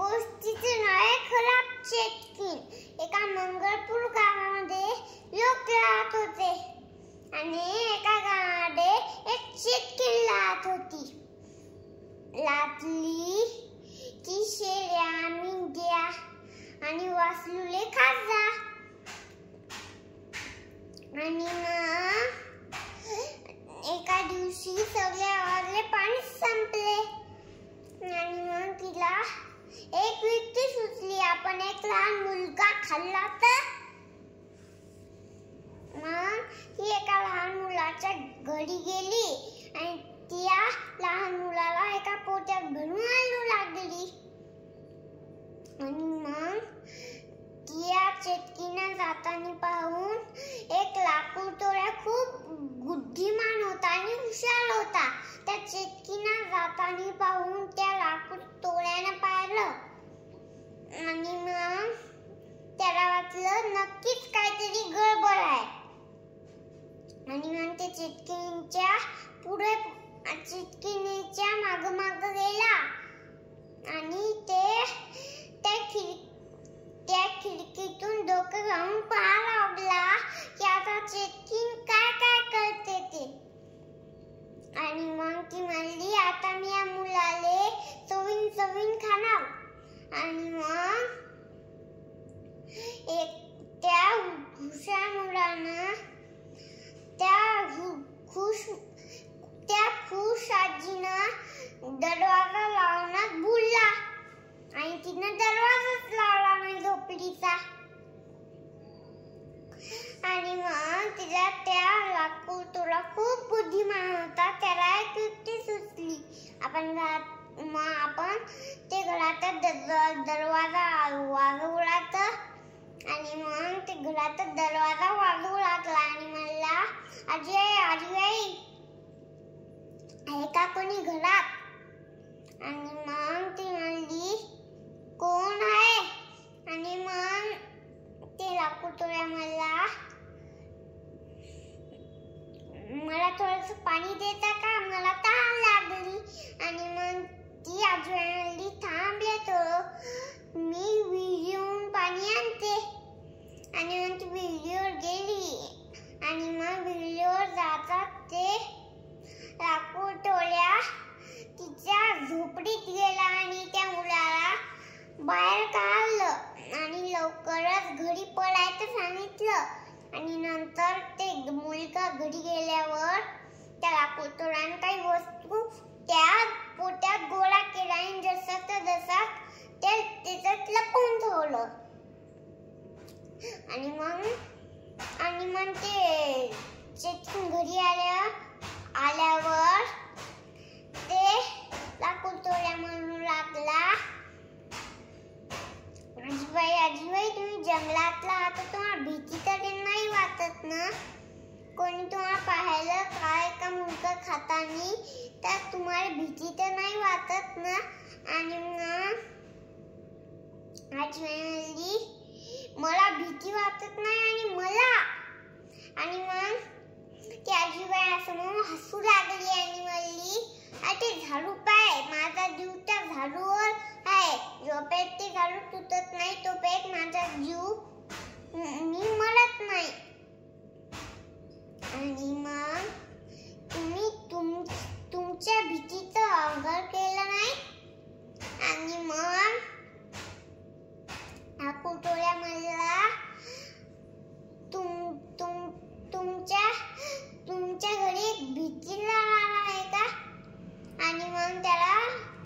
गोष्टीचं नाव आहे खराब चेटकीन. एका मंगळपूर गावामध्ये लोक राहत होते आणि एका गावामध्ये एक चेटकीन राहत होती. लाटली की शेळ्या, मेंढ्या आणि वासरूले खात जा. आणि मग एका दिवशी सगळे वाजले पाणी संपले आणि मग तिला एक युक्ती सुचली. आपण एक लहान मुलगा खाल्ला तर. मग ती एका लहान मुलाच्या घरी गेली आणि त्या लहान मुलाला एका पोत्यात भरून आणू लागली. आणि मग त्या चेटकीनं जाताना पाहून एक लाकूड तोड्या खूप बुद्धिमान होता आणि हुशार होता. त्या चेटकीनं जाताना पाहून त्या लाकूड तोड्यानं पाहिलं आणि मग त्याला वाटलं नक्कीच काहीतरी गडबड आहे. आणि मग ते चेटकीच्या पुढे चेटकीच्या माग गेला आणि त्या खिडकीतून डोकं घालून पाहायला लागला की आता चेटकीन काय करते ते. आणि मग ती म्हणली आता मी या मुलाले चवीन खाणार. आणि मग त्या हुशार मुलानं त्या खुश आजीनं दरवाजा लावण्यात भुलला आणि तिनं दरवाजाच लावला नाही झोपडीचा. आणि मग तिला त्या लाकूड तोडा खूप बुद्धिमान होता. त्याला एक युक्ती सुचली. आपण ते घराचा दरवाजा वाजवला आणि मग ते घराचा दरवाजा वाजवू लागला आणि म्हणला आजी आई आहे का कोणी घरात. आणि मग ती म्हणली कोण आहे. आणि मग ते लाकूड तोड्या मला थोडंसं पाणी देता का, मला तहान लागली. आणि मग ती आजी म्हणली थांब येतो मी विहिरीहून पाणी आणते. आणि मग ती विहिरीवर गेली आणि मग विहिरीवर जातात ते लाकूड तोड्या तिच्या झोपडीत गेला आणि त्या मुलाला बाहेर काढलं आणि लवकरच घरी पळायचं सांगितलं. आणि नंतर ते मुलगा घरी गेल्यावर त्या लाकूड तोड्याने काही वस्तू त्या पोत्यात गोळा केला आणि जसं त्याच्यात लपवून ठेवलं. आणि मग ते चेटकीन घरी आल्यावर ते लाकूड तोड्या म्हणू लागला आजीबाई तुम्ही जंगलात आहात तर तुम्हाला भीती तर नाही वाटत ना. कोणी तुम्हाला पाहिलं काय का मुलगा खातानी तर तुम्हाला भीती तर नाही वाटत ना. आणि मग आजीबाई म्हणली मला भीती वाटत नाही आणि मग ती आजीबाई असं म्हणून हसू लागली आणि म्हणली ते झाडू पाय माझा जीव त्या झाडूवर आहे. जोपर्यंत ते झाडू तुटत नाही तोपर्यंत माझा जीव मी मरत नाही. आणि मग तुम्ही तुमच्या भीतीचं अवघड केलं नाही. आणि मग लाकूड तोड्या म्हणला तुमच्या घरी एक भीतीला आहे का. आणि मग त्याला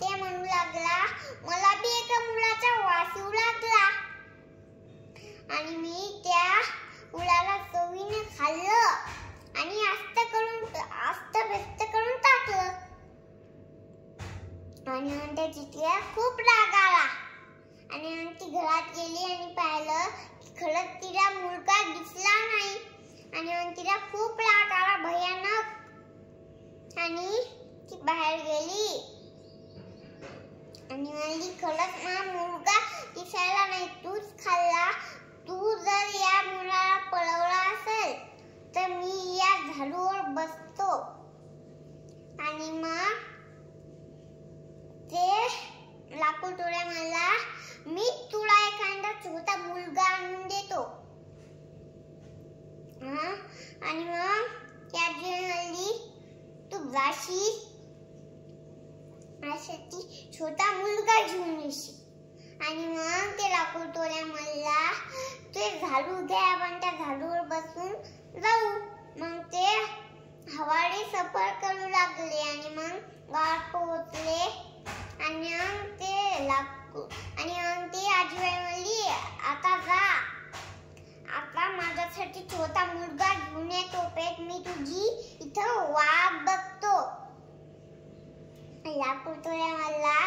ते म्हणू लागला मला बी एका मुलाचा वास येऊ लागला आणि मी त्या मुलाला चवीने खाल्लं आणि अस्त करून टाकलं. आणि मग त्या चिटकीला खूप राग आला आणि मग ती घरात गेली आणि पाहिलं की खरंच तिला मुलगा दिसला नाही. आणि मग तिला खूप राग आला भयानक आणि ती बाहेर गेली आणि म्हणली खरंच मला मुलगा दिसायला नाही तूच खाल्ला. तू जर या मुलाला पळवला असेल तर मी या झाडूवर बसतो. आणि मग ते लाकूड तोड्या मला मुलगा घेऊन येशील. आणि मग ते लाकूड तोड्या म्हणला ते झाडू घ्या, आपण त्या झाडूवर बसून जाऊ. मग ते हवाडी सफर करू लागले आणि मग गावात पोहोचले. आणि मग ते लाकूड आणि मग ती आजीबाई म्हणली आता जा, आता माझ्यासाठी छोटा मुलगा घेऊन ये टोपेत, मी तुझी इथं वाट बघतो. लाकूड तोड्या म्हणला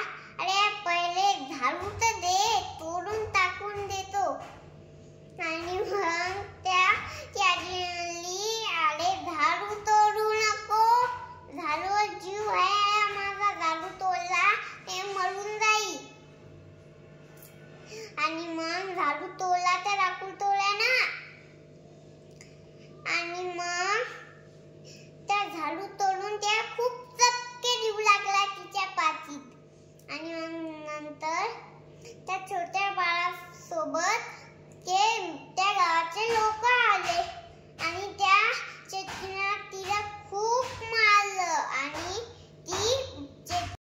अरे पहिले झाडू तर दे, तोडून टाकून देतो. आणि मग ती आजी म्हणली अरे झाडू तोडू नको, झाडूवर जीव आहे माझा, झाडू तोडला ते मरून जाईल. आणि मग झाडू तोडला तर लाकूड तोडला ना. आणि मग त्या झाडू तोडून त्या खूप चटके देऊ लागला तिच्या पाठीत. आणि मग नंतर त्या छोट्या बाळासोबत त्या गावाचे लोक